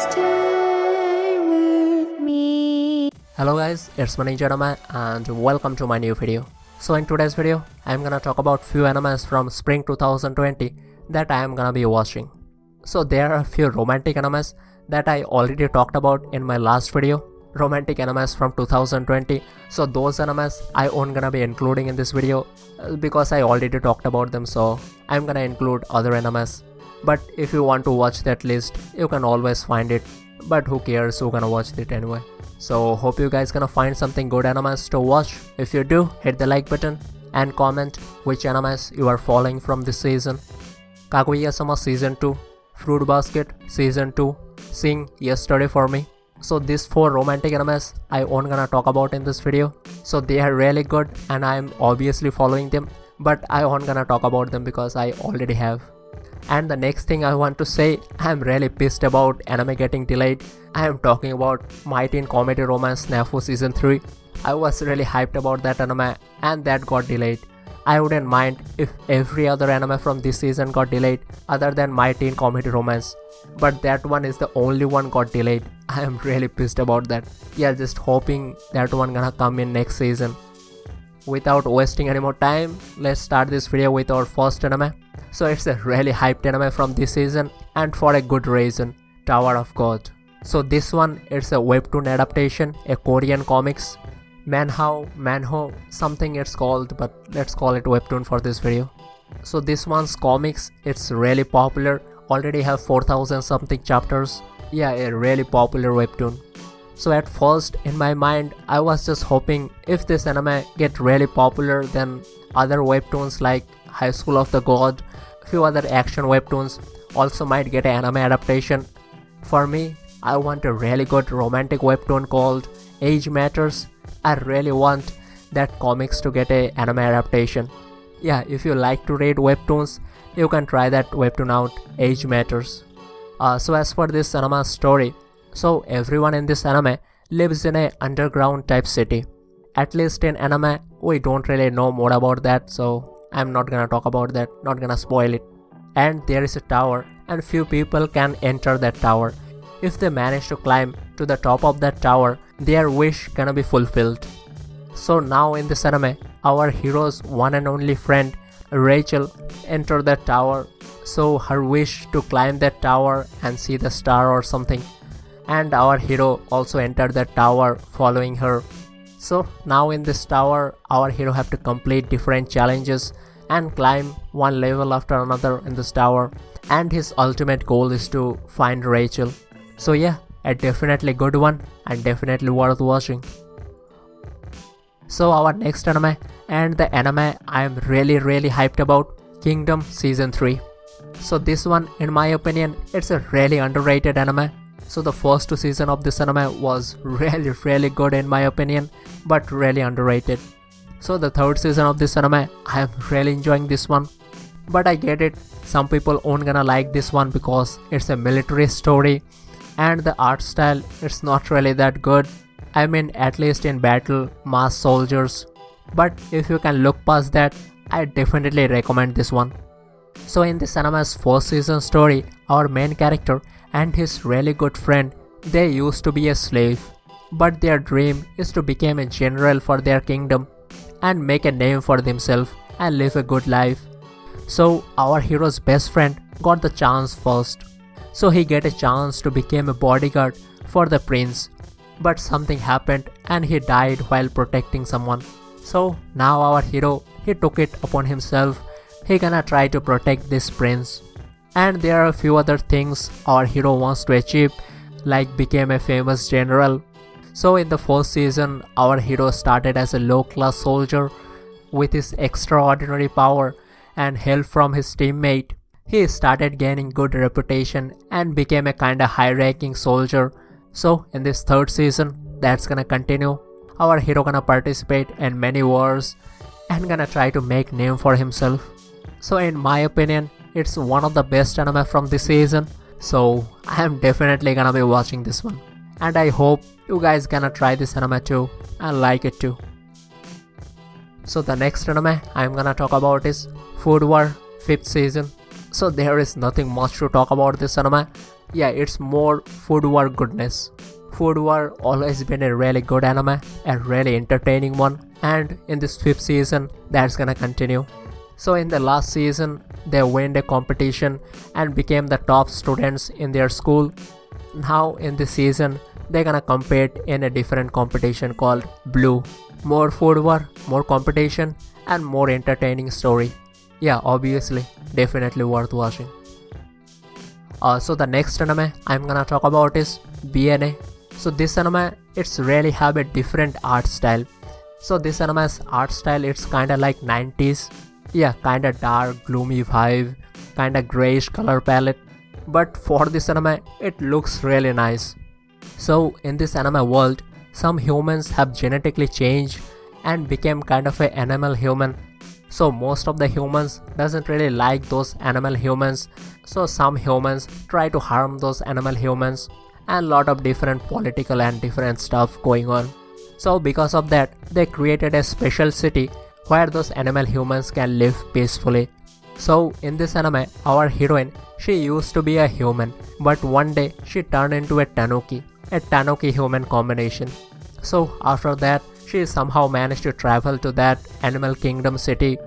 Stay with me. Hello guys, it's my Ninja Anime and welcome to my new video. So in today's video, I'm gonna talk about few animes from spring 2020 that I am gonna be watching. So there are a few romantic animes that I already talked about in my last video, romantic animes from 2020. So those animes I won't gonna be including in this video because I already talked about them, so I'm gonna include other animes. But if you want to watch that list, you can always find it, but who cares, who gonna watch it anyway. So hope you guys gonna find something good animes to watch. If you do, hit the like button and comment which animes you are following from this season. Kaguya-sama Season 2, Fruit Basket Season 2, Sing Yesterday for Me. So these 4 romantic animes I won't gonna talk about in this video. So they are really good and I am obviously following them, but I won't gonna talk about them because I already have. And the next thing I want to say, I am really pissed about anime getting delayed. I am talking about My Teen Comedy Romance Snafu Season 3. I was really hyped about that anime and that got delayed. I wouldn't mind if every other anime from this season got delayed other than My Teen Comedy Romance. But that one is the only one got delayed. I am really pissed about that. Yeah, just hoping that one gonna come in next season. Without wasting any more time, let's start this video with our first anime. So it's a really hyped anime from this season and for a good reason, Tower of God. So this one, it's a webtoon adaptation, a Korean comics. Manho, something it's called, but let's call it webtoon for this video. So this one's comics, it's really popular, already have 4,000 something chapters. Yeah, a really popular webtoon. So at first in my mind, I was just hoping if this anime get really popular, then other webtoons like High School of the God, few other action webtoons also might get an anime adaptation. For me, I want a really good romantic webtoon called Age Matters. I really want that comics to get a anime adaptation. Yeah, if you like to read webtoons, you can try that webtoon out, Age Matters. So as for this anime story, so everyone in this anime lives in a underground type city. At least in anime, we don't really know more about that, so I'm not gonna talk about that, not gonna spoil it. And there is a tower and few people can enter that tower. If they manage to climb to the top of that tower, their wish gonna be fulfilled. So now in this anime, our hero's one and only friend, Rachel, entered that tower. So her wish to climb that tower and see the star or something. And our hero also entered that tower following her. So now in this tower, our hero have to complete different challenges and climb one level after another in this tower. And his ultimate goal is to find Rachel. So yeah, a definitely good one and definitely worth watching. So our next anime, and the anime I am really hyped about, Kingdom Season 3. So this one, in my opinion, it's a really underrated anime. So the first 2 seasons of this anime was really good in my opinion, but really underrated. So the 3rd season of this anime, I am really enjoying this one. But I get it, some people aren't gonna like this one because it's a military story and the art style, it's not really that good. I mean, at least in battle, mass soldiers. But if you can look past that, I definitely recommend this one. So in this anime's 1st season story, our main character and his really good friend, they used to be a slave, but their dream is to become a general for their kingdom and make a name for themselves and live a good life. So our hero's best friend got the chance first. So he get a chance to become a bodyguard for the prince, but something happened and he died while protecting someone. So now our hero, he took it upon himself, he gonna try to protect this prince. And there are a few other things our hero wants to achieve, like become a famous general. So in the 1st season, our hero started as a low-class soldier. With his extraordinary power and help from his teammate, he started gaining good reputation and became a kinda high-ranking soldier. So in this 3rd season, that's gonna continue. Our hero gonna participate in many wars and gonna try to make name for himself. So in my opinion, it's one of the best anime from this season. So I am definitely gonna be watching this one. And I hope you guys gonna try this anime too and like it too. So the next anime I'm gonna talk about is Food War 5th season. So there is nothing much to talk about this anime. Yeah, it's more food war goodness. Food War always been a really good anime, a really entertaining one, and in this 5th season that's gonna continue. So in the last season they won a competition and became the top students in their school. Now in this season they're gonna compete in a different competition called Blue. More food war, more competition, and more entertaining story. Yeah, obviously, definitely worth watching. So the next anime I'm gonna talk about is BNA. So this anime, it's really have a different art style. So this anime's art style, it's kinda like 90s. Yeah, kinda dark, gloomy vibe, kinda grayish color palette. But for this anime, it looks really nice. So in this anime world, some humans have genetically changed and became kind of a animal human. So most of the humans doesn't really like those animal humans. So some humans try to harm those animal humans, and lot of different political and different stuff going on. So because of that, they created a special city where those animal humans can live peacefully. So in this anime, our heroine, she used to be a human, but one day she turned into a tanuki human combination. So after that, she somehow managed to travel to that animal kingdom city.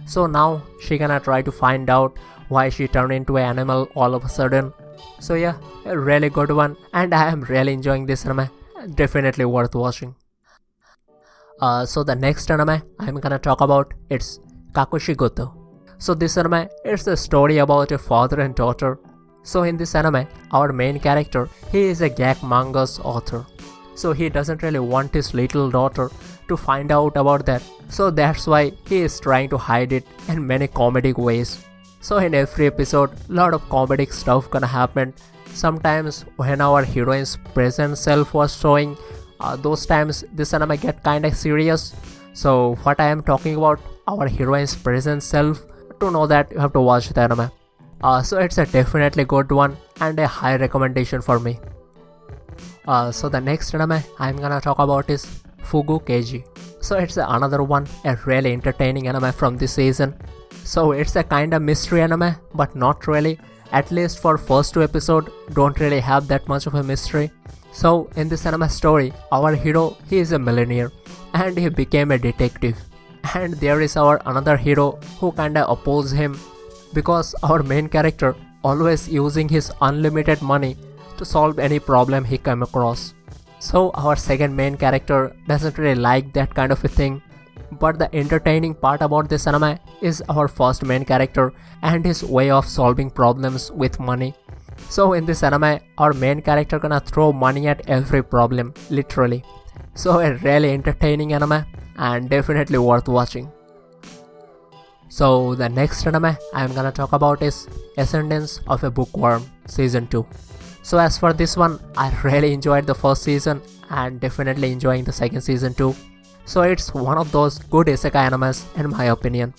So now she gonna try to find out why she turned into an animal all of a sudden. So yeah, a really good one, and I am really enjoying this anime. Definitely worth watching. So the next anime I'm gonna talk about, it's Kakashi Guto. So this anime, it's a story about a father and daughter. So in this anime, our main character, he is a gag manga's author. So he doesn't really want his little daughter to find out about that. So that's why he is trying to hide it in many comedic ways. So in every episode, lot of comedic stuff gonna happen. Sometimes when our heroine's present self was showing, those times this anime get kinda serious. So what I am talking about, our heroine's present self, to know that you have to watch the anime. So it's a definitely good one and a high recommendation for me. So the next anime I'm gonna talk about is Fugu Kage. So it's another one, a really entertaining anime from this season. So it's a kinda mystery anime, but not really. At least for first 2 episodes, don't really have that much of a mystery. So in this anime story, our hero, he is a millionaire and he became a detective. And there is our another hero who kinda oppose him, because our main character always using his unlimited money to solve any problem he come across. So our second main character doesn't really like that kind of a thing. But the entertaining part about this anime is our first main character and his way of solving problems with money. So in this anime, our main character gonna throw money at every problem, literally. So a really entertaining anime and definitely worth watching. So the next anime I'm gonna talk about is Ascendance of a Bookworm Season 2. So as for this one, I really enjoyed the first season and definitely enjoying the second season too. So it's one of those good isekai animes in my opinion.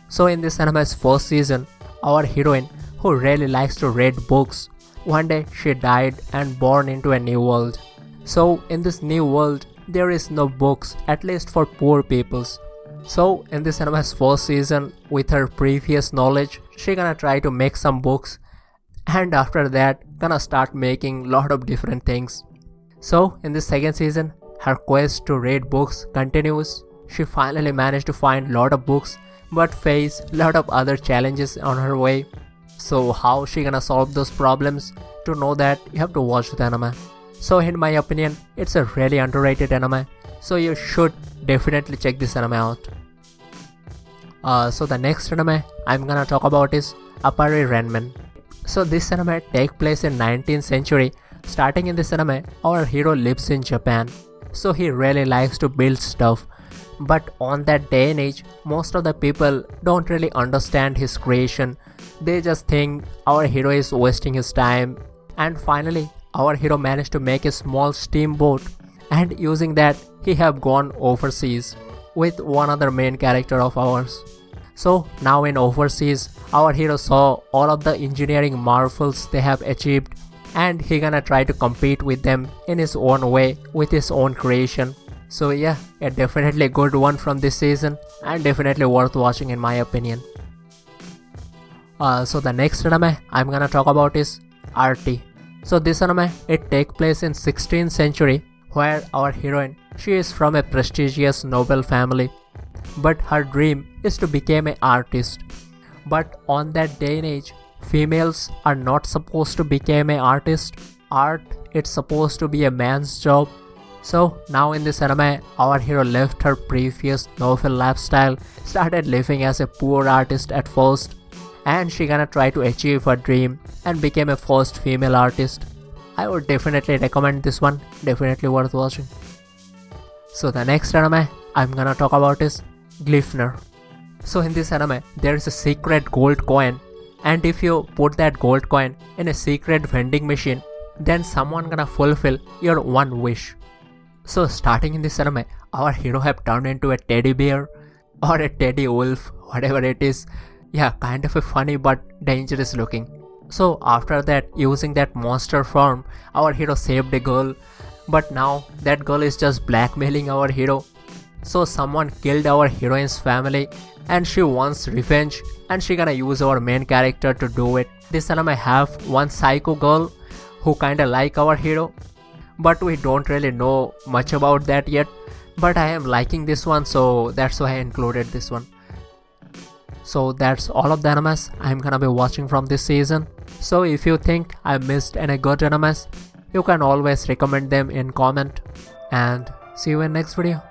So in this anime's first season, our heroine, who really likes to read books, one day she died and born into a new world. So in this new world, there is no books, at least for poor peoples. So in this anime's first season, with her previous knowledge, she gonna try to make some books, and after that gonna start making lot of different things. So in the second season, her quest to read books continues. She finally managed to find lot of books, but face lot of other challenges on her way. So how she gonna solve those problems? To know that, you have to watch the anime. So in my opinion, it's a really underrated anime, so you should definitely check this anime out. So the next anime I'm gonna talk about is arraignment. So this anime takes place in 19th century. Starting in this anime, our hero lives in Japan. So he really likes to build stuff. But on that day and age, most of the people don't really understand his creation. They just think our hero is wasting his time. And finally, our hero managed to make a small steamboat, and using that, he have gone overseas with one other main character of ours. So now in overseas, our hero saw all of the engineering marvels they have achieved, and he gonna try to compete with them in his own way with his own creation. So yeah, a definitely good one from this season and definitely worth watching in my opinion. So the next anime I'm gonna talk about is RT. So this anime, it takes place in 16th century, where our heroine, she is from a prestigious noble family, but her dream is to become an artist. But on that day and age, females are not supposed to become an artist. Art, it's supposed to be a man's job. So now in this anime, our hero left her previous novel lifestyle, started living as a poor artist at first, and she gonna try to achieve her dream and became a first female artist. I would definitely recommend this one, definitely worth watching. So the next anime I'm gonna talk about is Glyph. So in this anime, there is a secret gold coin, and if you put that gold coin in a secret vending machine, then someone gonna fulfill your one wish. So starting in this anime, our hero have turned into a teddy bear or a teddy wolf, whatever it is. Yeah, kind of a funny but dangerous looking. So after that, using that monster form, our hero saved a girl, but now that girl is just blackmailing our hero. So someone killed our heroine's family and she wants revenge, and she gonna use our main character to do it. This anime have one psycho girl who kinda like our hero, but we don't really know much about that yet. But I am liking this one, so that's why I included this one. So that's all of the animes I'm gonna be watching from this season. So if you think I missed any good animes, you can always recommend them in comment, and see you in next video.